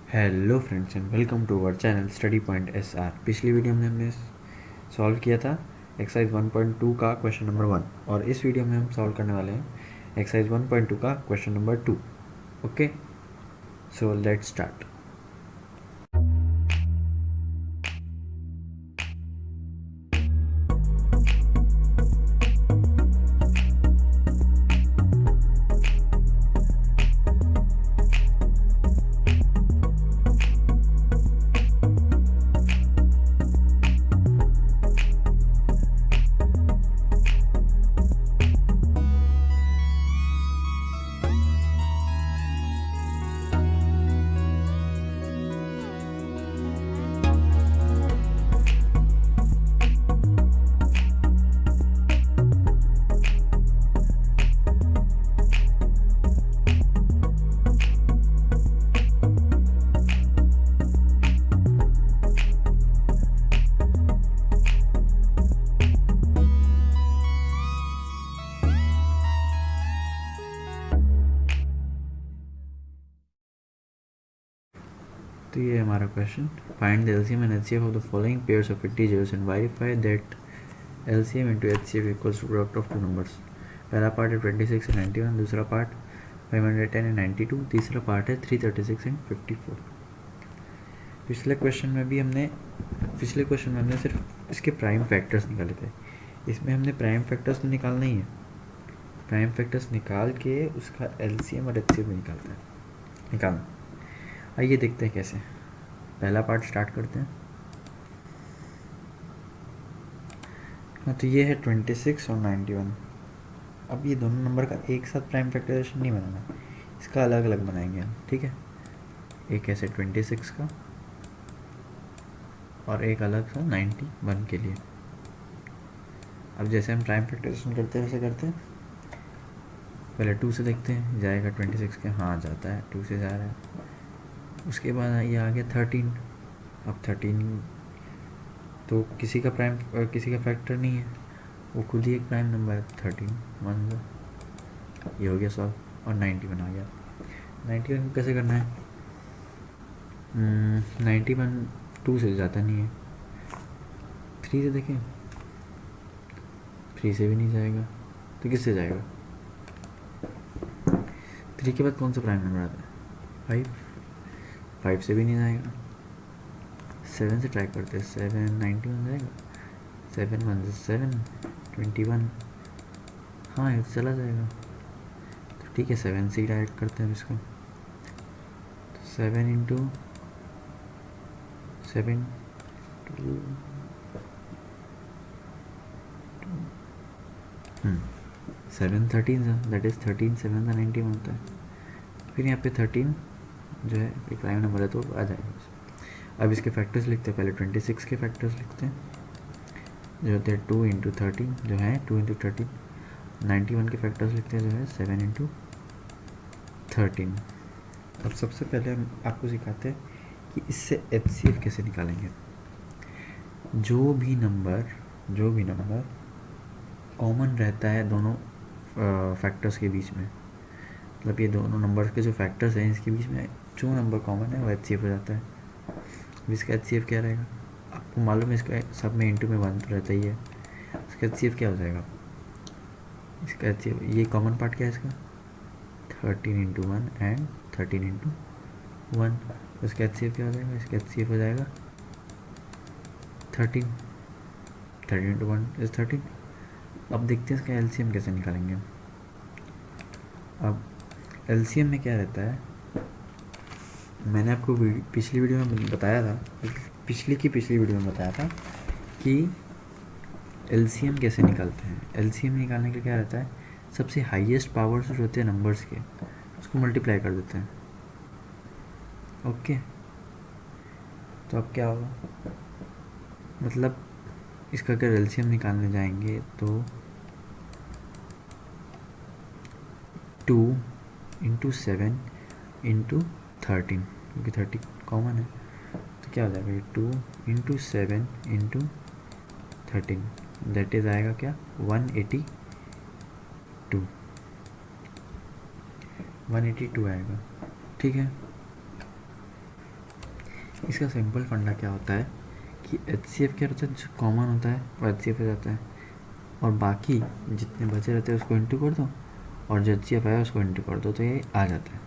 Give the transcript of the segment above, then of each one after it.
Hello friends and welcome to our channel study point SR। पिछली video में हमने solve किया था एक्सरसाइज 1.2 का क्वेश्चन नंबर 1 और इस वीडियो में हम सॉल्व करने वाले हैं एक्सरसाइज 1.2 का question number 2। Okay, so let's start. तो ये हमारा question, find the LCM and HCF of the following pairs of integers and verify that LCM into HCF equals to product of two numbers. पहला part है 26 and 91, दूसरा part 510 and 92, तीसरा part है 336 and 54। पिछले question में हमने सिर्फ इसके प्राइम फैक्टर्स निकाले थे। इसमें हमने प्राइम फैक्टर्स तो निकालना ही है, प्राइम फैक्टर्स निकाल के उसका LCM और HCF निकालना। आइए देखते हैं कैसे। पहला पार्ट स्टार्ट करते हैं। हाँ, तो ये है 26 और 91। अब ये दोनों नंबर का एक साथ प्राइम फैक्टराइजेशन नहीं बनाना, इसका अलग अलग बनाएंगे हम, ठीक है। एक ऐसे 26 का और एक अलग सा 91 के लिए। अब जैसे हम प्राइम फैक्टराइजेशन करते हैं वैसे करते हैं। पहले 2 से देखते हैं, जाएगा 26 के, हाँ जाता है, 2 से जा रहा है। उसके बाद ये आ गया 13। अब 13 तो किसी का फैक्टर नहीं है, वो खुद ही एक प्राइम नंबर है। 13 मान लो, ये हो गया सॉल्व। और 91 आ गया। 91 को कैसे करना है? 91 2 से जाता नहीं है। 3 से देखें, 3 से भी नहीं जाएगा, तो किससे जाएगा? 3 के बाद कौन सा प्राइम नंबर आता है? 5 से भी नहीं जाएगा। 7 से ट्राई करते हैं, 7 91 जाएगा। 7 1 7 21, हाँ ये तो चला जाएगा। तो ठीक है, 7 से डायरेक्ट करते हैं इसको। तो 7 इंटू 7 7 13 दैट इज़ 13 7 का 91 होता है। फिर यहाँ पे 13 जो है एक प्राइम नंबर है तो आ जाएगा। अब इसके फैक्टर्स लिखते हैं। पहले 26 के फैक्टर्स लिखते हैं जो होते हैं 2 इंटू 13, जो है 2 इंटू 13। 91 के फैक्टर्स लिखते हैं जो है 7 इंटू 13। अब सबसे पहले हम आपको सिखाते हैं कि इससे HCF कैसे निकालेंगे। जो भी नंबर कॉमन रहता है दोनों फैक्टर्स के बीच में, मतलब ये दोनों नंबर्स के जो फैक्टर्स हैं इसके बीच में जो नंबर कॉमन है वो HCF हो जाता है। अब इसका HCF क्या रहेगा? आपको मालूम है, इसका सब में इंटू में 1 तो रहता ही है। इसका HCF क्या हो जाएगा? इसका HCF, ये कॉमन पार्ट क्या है इसका? 13 इंटू 1 एंड 13 इंटू 1। तो इसका HCF क्या हो जाएगा? इसका HCF हो जाएगा 13 इंटू 1 इज़ 13। अब देखते हैं इसका LCM कैसे निकालेंगे। अब LCM में क्या रहता है, मैंने आपको पिछली वीडियो में बताया था, पिछली वीडियो में बताया था कि LCM कैसे निकालते हैं। LCM निकालने के लिए क्या रहता है, सबसे हाईएस्ट पावर्स जो होते हैं नंबर्स के, उसको मल्टीप्लाई कर देते हैं। ओके, तो अब क्या होगा, मतलब इसका अगर LCM निकालने जाएंगे तो 2 इंटू 7 इंटू 13, क्योंकि 30 कॉमन है, तो क्या हो जाएगा ये 2 इंटू 7 इंटू 13, दैट इज़ आएगा क्या 182 आएगा। ठीक है, इसका सिंपल फंडा क्या होता है कि HCF क्या रहता है, जो कॉमन होता है वो HCF हो जाता है, और बाकी जितने बचे रहते हैं उसको इंटू कर दो, और जो HCF आया उसको इंटू कर दो, तो ये आ जाता है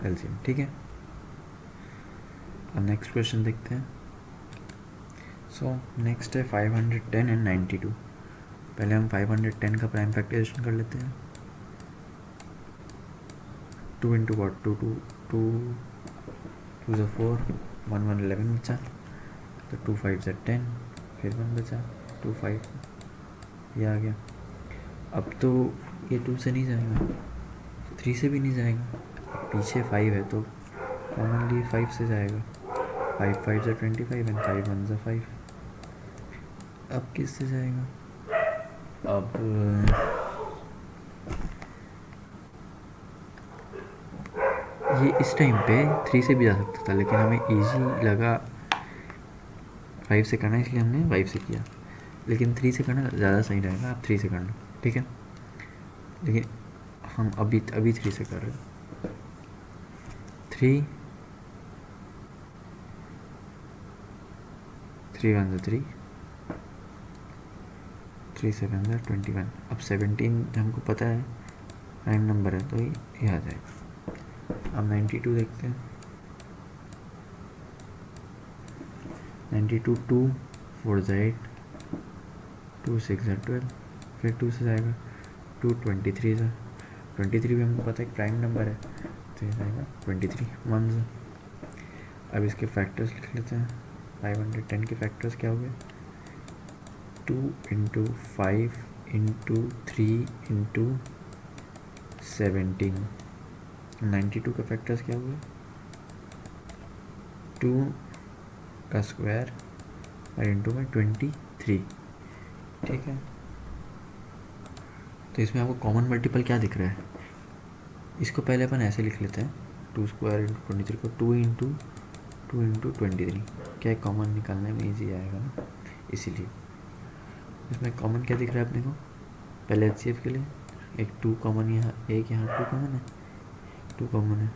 एलसीएम। ठीक है, अब नेक्स्ट क्वेश्चन देखते हैं। सो नेक्स्ट है 510 एंड 92। पहले हम 510 का प्राइम फैक्टराइजेशन कर लेते हैं। 2 इंटू वॉट, 2 2 2 2 ज़ा 4, 1 1 11 बचा, तो 2 5 ज़ा 10, फिर 1 बचा, 2 5, ये आ गया। अब तो ये 2 से नहीं जाएगा, 3 से भी नहीं जाएगा, पीछे 5 है तो कॉमनली 5 से जाएगा। 5 5 ज़ा 25 एंड 5 1 ज़ा 5। अब किस से जाएगा? अब ये इस टाइम पे 3 से भी जा सकता था, लेकिन हमें इजी लगा 5 से करना, इसलिए हमने 5 से किया। लेकिन 3 से करना ज़्यादा सही रहेगा, आप 3 से करना, ठीक है। लेकिन हम अभी 3 से कर रहे हैं। 3 3 1 ज़ा 3, 3 7 ज़ा 21। अब 17 हमको पता है प्राइम नंबर है, तो ये आ जाएगा। अब 92 देखते हैं। 92 2 4 ज़ा 8, 2 6 ज़ा 12, फिर 2 से जाएगा। 2 23 ज़ा 23 भी हमको पता है प्राइम नंबर है, तो ये जाएगा 23 1 ज़ा। अब इसके फैक्टर्स लिख लेते हैं। 510 के फैक्टर्स क्या हो गए? 2 इंटू 5 इंटू 3 इंटू 17। 92 का फैक्टर्स क्या हुए? 2 का स्क्वायर और इंटू में 23। ठीक है, तो इसमें आपको कॉमन मल्टीपल क्या दिख रहा है? इसको पहले अपन ऐसे लिख लेते हैं, 2 स्क्वायर इंटू 23 को 2 इंटू 23। क्या कॉमन निकालने में ईजी आएगा ना, इसीलिए। इसमें कॉमन क्या दिख रहा है अपने को? पहले HCF के लिए एक 2 कॉमन, यहाँ एक, यहाँ 2 कॉमन है, 2 कॉमन है।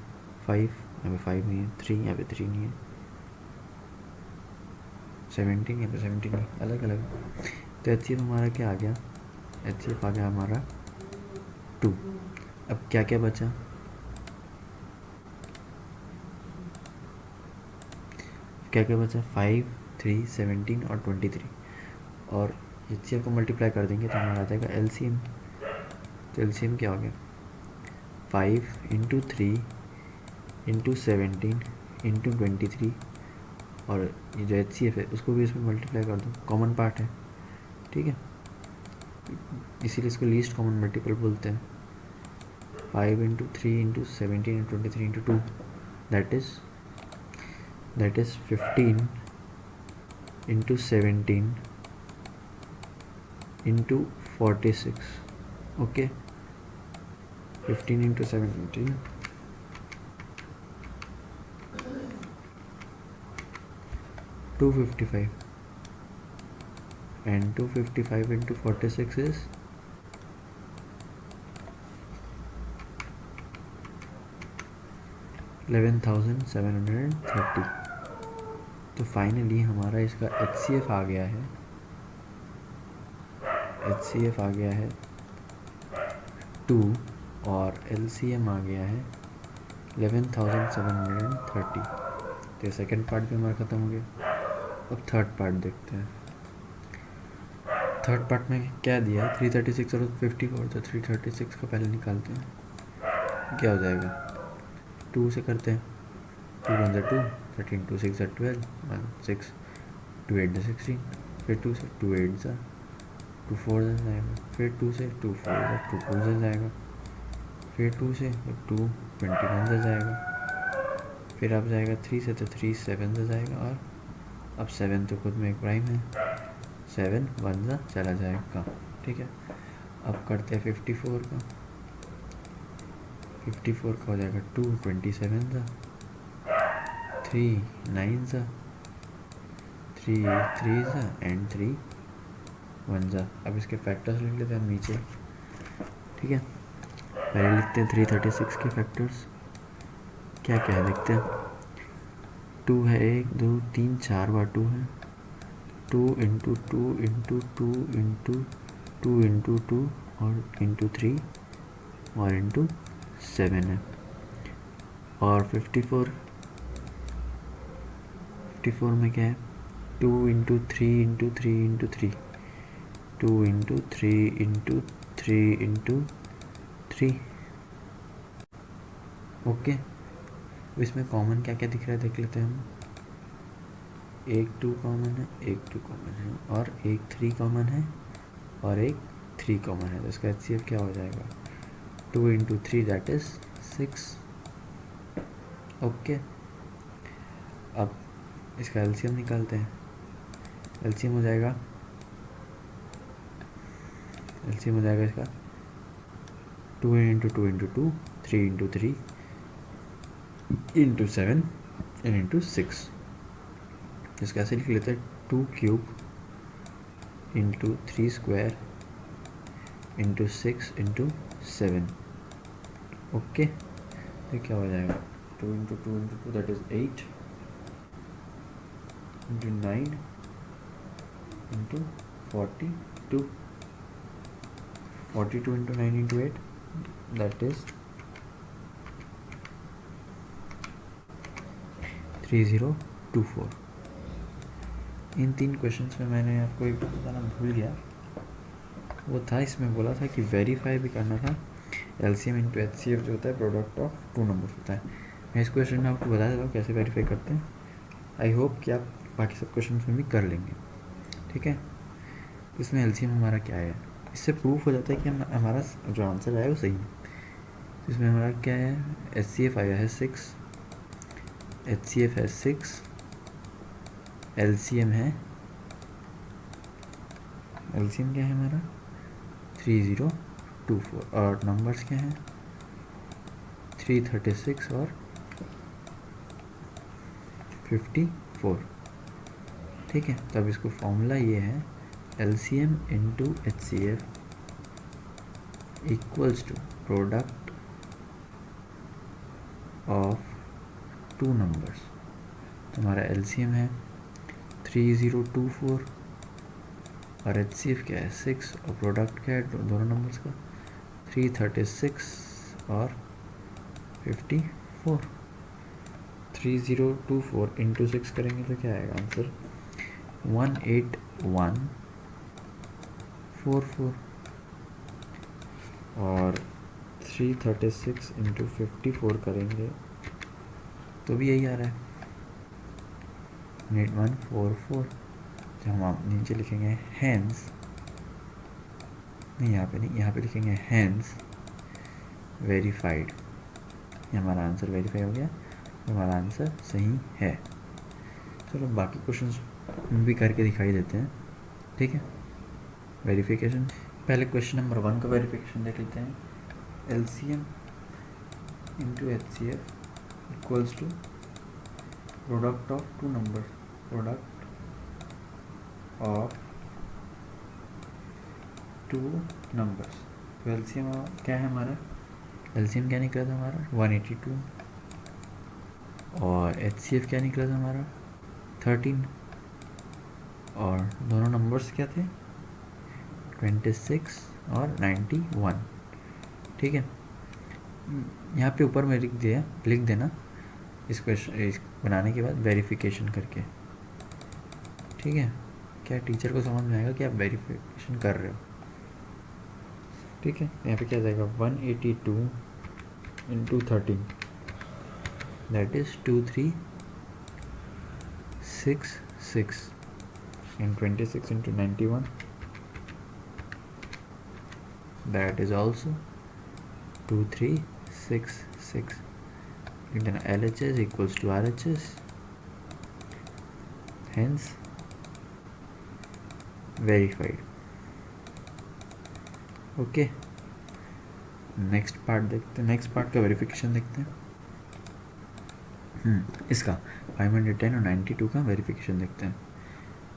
5 यहाँ पे 5 नहीं है, 3 यहाँ पे 3 नहीं है, 17 यहाँ पे 17 नहीं, अलग अलग। तो HCF हमारा क्या आ गया? HCF आ गया हमारा 2। अब क्या क्या बचा? क्या क्या बचा? 5 3 17 और 23, और HCF को मल्टीप्लाई कर देंगे तो हमारा आ जाएगा LCM। तो LCM क्या हो गया? 5 इंटू 3 इंटू 17 इंटू 23, और ये जो HCF है उसको भी इसमें मल्टीप्लाई कर दो, कॉमन पार्ट है, ठीक है, इसीलिए इसको लीस्ट कॉमन मल्टीपल बोलते हैं। 5 into 3 into 17 into 23 into 2, that is 15 into 17 into 46। Okay, 15 into 17 255, and 255 into 46 is 11,730। तो फाइनली हमारा इसका HCF आ गया है, HCF आ गया है 2, और LCM आ गया है 11,730। तो सेकेंड पार्ट भी हमारा ख़त्म हो गया। अब थर्ड पार्ट देखते हैं। थर्ड पार्ट में क्या दिया है? 336 और 54, तो 336 का पहले निकालते हैं, क्या हो जाएगा? 2 से करते हैं, 2 1 2, 13 2 6 12, 1 6, 2 8 16, फिर 2 से 2 8 2 4 जाएगा, फिर 2 से 2 4 2 4 जाएगा, फिर 2 से 2 21 से जाएगा, फिर अब जाएगा 3 से तो 3 7 से जाएगा, और अब 7 तो खुद में एक प्राइम है, 7 1 जा चला जाएगा, ठीक है। अब करते हैं 54 का। 54 का हो जाएगा 2 27 जा, 3 9 जा, 3 3 जा, एंड 3 1 जा। अब इसके फैक्टर्स लिख लेते हैं हम नीचे, ठीक है। पहले लिखते हैं 336 के फैक्टर्स क्या क्या है, देखते हैं। 2 है, 1 2 3 4 बार 2 है, 2 इंटू 2 इंटू 2 इंटू 2 इंटू 2 और इंटू 3 और इंटू 7 है। और 54 में क्या है, 2 into 3 into 3 into 3, 2 into 3 into 3 into 3। Okay, इसमें कॉमन क्या क्या दिख रहा है देख लेते हैं हम। एक 2 कॉमन है, एक 2 कॉमन है, और एक 3 कॉमन है, और एक 3 कॉमन है। तो इसका HCF क्या हो जाएगा, 2 इंटू 3 दैट इज 6। ओके, अब इसका LCM निकालते हैं। LCM हो जाएगा इसका 2 into 2 into 2, 3 into 3 into 7 and into 6। इसका ऐसे लिख लेते हैं 2 cube into 3 square into 6 into 7। Okay, तो क्या हो जाएगा, 2 into 2 into 2 that is 8 into 9 into 42, 42 into 9 into 8 that is 3024। In 3 questions में मैंने आपको एक बताना भूल गया, वो था इसमें बोला था कि वेरीफाई भी करना था। LCM इंटू HCF जो होता है प्रोडक्ट ऑफ 2 नंबर्स होता है। मैं इस क्वेश्चन में आपको बता देता हूँ कैसे वेरीफाई करते हैं। आई होप कि आप बाकी सब क्वेश्चन में भी कर लेंगे, ठीक है। इसमें LCM हमारा क्या है, इससे प्रूफ हो जाता है कि हमारा जो आंसर आया वो सही है। इसमें हमारा क्या है, HCF आया है 6, HCF है 6, LCM क्या है हमारा 3024, और नंबर्स क्या हैं 336 और 54, ठीक है। तब इसको फॉर्मूला ये है LCM into HCF equals to product of 2 numbers. तो हमारा LCM है 3024 और HCF क्या है 6, और प्रोडक्ट क्या है दोनों नंबर्स का 336 और 54। 3024 इंटू 6 करेंगे तो क्या आएगा आंसर 18144, और 336 इंटू 54 करेंगे तो भी यही आ रहा है 8144। तो हम नीचे लिखेंगे हैंस, नहीं यहाँ पे नहीं, यहाँ पे लिखेंगे हैंस वेरीफाइड। ये हमारा आंसर वेरीफाई हो गया, हमारा आंसर सही है। चलो बाकी क्वेश्चंस भी करके दिखाई देते हैं, ठीक है। वेरिफिकेशन, पहले क्वेश्चन नंबर 1 का वेरिफिकेशन देख लेते हैं। LCM into HCF equals to product of 2 numbers, product of 2 numbers. तो LCM क्या है हमारा, LCM क्या निकला था हमारा 182, और HCF क्या निकला था हमारा 13, और दोनों नंबर्स क्या थे 26 और 91, ठीक है। यहाँ पे ऊपर में लिख देना इस क्वेश्चन बनाने के बाद वेरिफिकेशन करके, ठीक है। क्या टीचर को समझ में आएगा कि आप वेरिफिकेशन कर रहे हो, ठीक है। यहाँ पे क्या जाएगा 182 into 13 that is 2366 and 26 into 91 that is also 2366, then LHS equals to RHS, hence verified। Okay, next part देखते हैं, नेक्स्ट पार्ट का वेरिफिकेशन देखते हैं। इसका 510 और 92 का वेरिफिकेशन देखते हैं।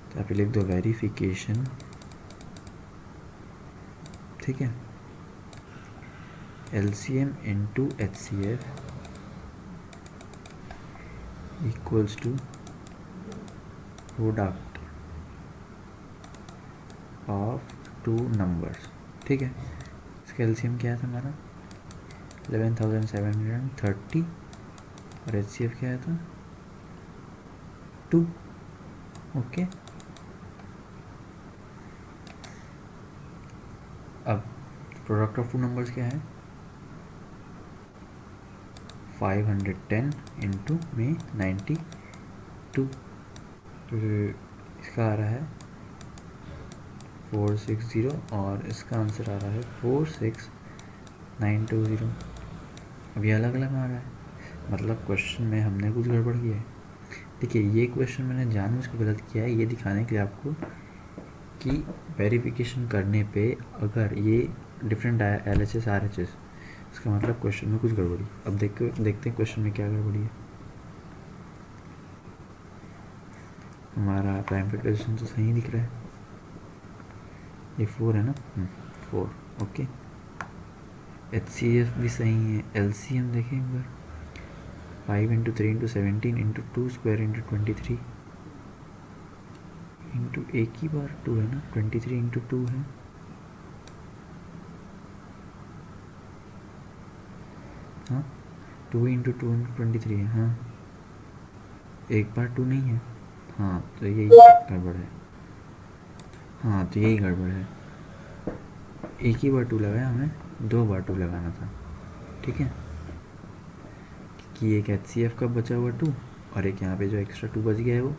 तो आप लिख दो वेरिफिकेशन, ठीक है। LCM into HCF equals to product of two numbers. ठीक है, इसका एलसीएम क्या है हमारा 11,730 और एचसीएफ क्या आया था 2। ओके, अब प्रोडक्ट ऑफ टू नंबर्स क्या है 510 इंटू में 92, तो इसका आ रहा है 460 और इसका आंसर आ रहा है 46920। अब ये अलग अलग आ रहा है, मतलब क्वेश्चन में हमने कुछ गड़बड़ किया है। देखिए ये क्वेश्चन मैंने जानबूझ के गलत किया है, ये दिखाने के लिए आपको कि वेरिफिकेशन करने पे अगर ये डिफरेंट आया LHS RHS, इसका मतलब क्वेश्चन में कुछ गड़बड़ी। अब देखते हैं क्वेश्चन में क्या गड़बड़ी है। हमारा प्राइम फैक्टराइजेशन तो सही दिख रहा है, ये 4 है ना, 4। ओके, HCF भी सही है। LCM देखें एक बार 5 into 3 into 17 into 2 square into 23 into एक ही बार 2 है ना, 23 इंटू 2 है, हाँ 2 इंटू 2 इंटू 23 है, हाँ एक बार 2 नहीं है, हाँ तो यही गड़बड़ है, हाँ तो यही गड़बड़ है। एक ही बार 2 लगाया, हमें 2 बार 2 लगाना था। ठीक है, कि एक HCF का बचा हुआ 2 और एक यहाँ पे जो एक्स्ट्रा 2 बच गया है वो,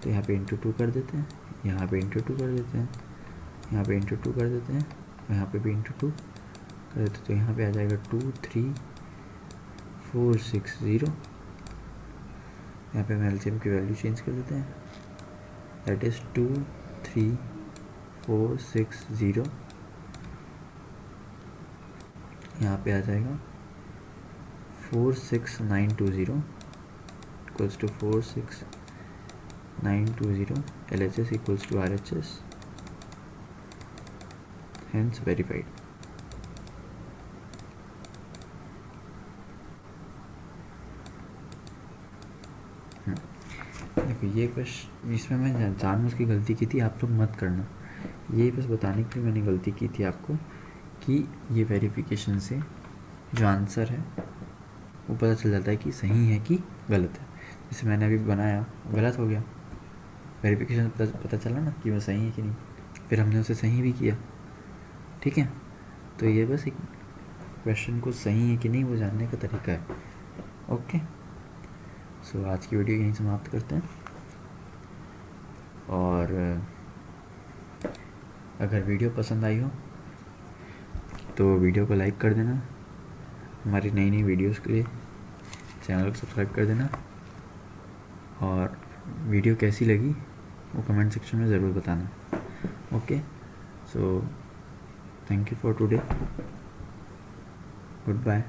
तो यहाँ पे इंटू 2 कर देते हैं, यहाँ पे इंटू 2 कर देते हैं, यहाँ पे इंटू 2 कर देते हैं, यहाँ पे भी इंटू 2 कर देते हैं, तो यहाँ पे आ जाएगा 23460। यहाँ पे हम एलसीएम की वैल्यू चेंज कर देते हैं, दैट इज़ 23460। यहाँ पे आ जाएगा 46920 equals to 46920 LHS equals to RHS, hence verified। देखो ये क्वेश्चन, इसमें मैं जानबूझ की गलती की थी, आप लोग मत करना। ये बस बताने के लिए मैंने गलती की थी आपको कि ये वेरिफिकेशन से जो आंसर है वो पता चल जाता है कि सही है कि गलत है। जैसे मैंने अभी बनाया, गलत हो गया, वेरिफिकेशन पता चला ना कि वो सही है कि नहीं, फिर हमने उसे सही भी किया। ठीक है, तो ये बस एक क्वेश्चन को सही है कि नहीं वो जानने का तरीका है। ओके, सो आज की वीडियो यहीं समाप्त करते हैं, और अगर वीडियो पसंद आई हो तो वीडियो को लाइक कर देना, हमारी नई नई वीडियोस के लिए चैनल को सब्सक्राइब कर देना, और वीडियो कैसी लगी वो कमेंट सेक्शन में ज़रूर बताना। Okay, so thank you for today, good bye.